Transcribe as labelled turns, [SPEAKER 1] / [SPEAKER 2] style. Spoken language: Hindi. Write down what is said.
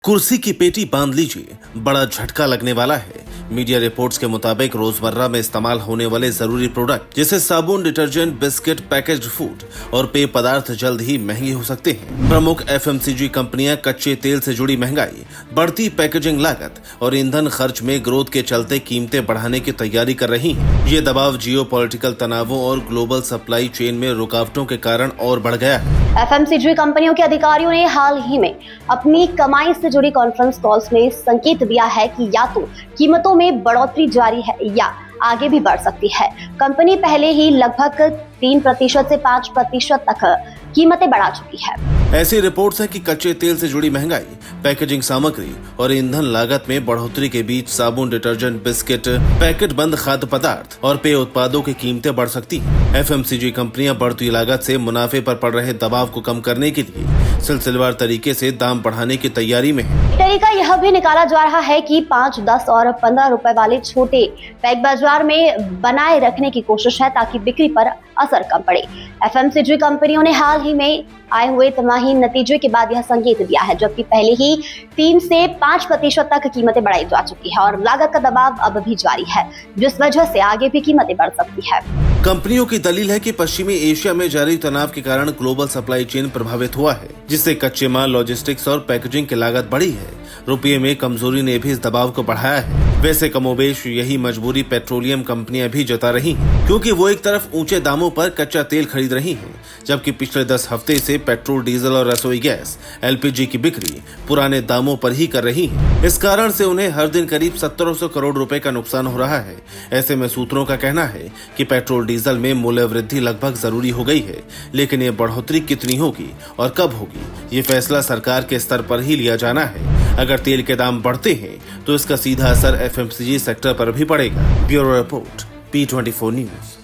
[SPEAKER 1] कुर्सी की पेटी बांध लीजिए, बड़ा झटका लगने वाला है। मीडिया रिपोर्ट्स के मुताबिक रोजमर्रा में इस्तेमाल होने वाले जरूरी प्रोडक्ट जैसे साबुन, डिटर्जेंट, बिस्किट, पैकेज्ड फूड और पेय पदार्थ जल्द ही महंगे हो सकते हैं। प्रमुख एफएमसीजी कंपनियां कच्चे तेल से जुड़ी महंगाई, बढ़ती पैकेजिंग लागत और ईंधन खर्च में ग्रोथ के चलते कीमतें बढ़ाने की तैयारी कर रही हैं। ये दबाव जियोपॉलिटिकल तनावों और ग्लोबल सप्लाई चेन में रुकावटों के कारण और बढ़ गया है।
[SPEAKER 2] एफएमसीजी कंपनियों के अधिकारियों ने हाल ही में अपनी कमाई से जुड़ी कॉन्फ्रेंस कॉल्स में संकेत दिया है कि या तो कीमतों में बढ़ोतरी जारी है या आगे भी बढ़ सकती है। कंपनी पहले ही लगभग 3% से 5% तक कीमतें बढ़ा चुकी है।
[SPEAKER 1] ऐसी रिपोर्ट्स है कि कच्चे तेल से जुड़ी महंगाई, पैकेजिंग सामग्री और ईंधन लागत में बढ़ोतरी के बीच साबुन, डिटर्जेंट, बिस्किट, पैकेट बंद खाद्य पदार्थ और पेय उत्पादों की कीमतें बढ़ सकती हैं। एफएमसीजी कंपनियां बढ़ती लागत से मुनाफे पर पड़ रहे दबाव को कम करने के लिए सिलसिलेवार तरीके से दाम बढ़ाने की तैयारी में है।
[SPEAKER 2] तरीका यह भी निकाला जा रहा है कि 5, 10 और 15 रुपए वाले छोटे पैक बाजार में बनाए रखने की कोशिश है ताकि बिक्री पर असर कम पड़े। एफएमसीजी कंपनियों ने हाल ही में आए हुए तिमाही नतीजे के बाद यह संकेत दिया है, जबकि पहले ही 3 से 5% तक कीमतें बढ़ाई जा चुकी है और लागत का दबाव अब भी जारी है, जिस वजह से आगे भी कीमतें बढ़ सकती है।
[SPEAKER 1] कंपनियों की दलील है कि पश्चिमी एशिया में जारी तनाव के कारण ग्लोबल सप्लाई चेन प्रभावित हुआ है, जिससे कच्चे माल, लॉजिस्टिक्स और पैकेजिंग की लागत बढ़ी है। रुपये में कमजोरी ने भी इस दबाव को बढ़ाया है। वैसे कमोबेश यही मजबूरी पेट्रोलियम कंपनियां भी जता रही हैं, क्योंकि वो एक तरफ ऊंचे दामों पर कच्चा तेल खरीद रही हैं, जबकि पिछले 10 हफ्ते से पेट्रोल, डीजल और रसोई गैस एलपीजी की बिक्री पुराने दामों पर ही कर रही है। इस कारण से उन्हें हर दिन करीब 1700 करोड़ रुपए का नुकसान हो रहा है। ऐसे में सूत्रों का कहना है कि पेट्रोल, डीजल में मूल्य वृद्धि लगभग जरूरी हो गई है, लेकिन ये बढ़ोतरी कितनी होगी और कब होगी, ये फैसला सरकार के स्तर पर ही लिया जाना है। अगर तेल के दाम बढ़ते हैं तो इसका सीधा असर एफएमसीजी सेक्टर पर भी पड़ेगा। Bureau report, P24 news.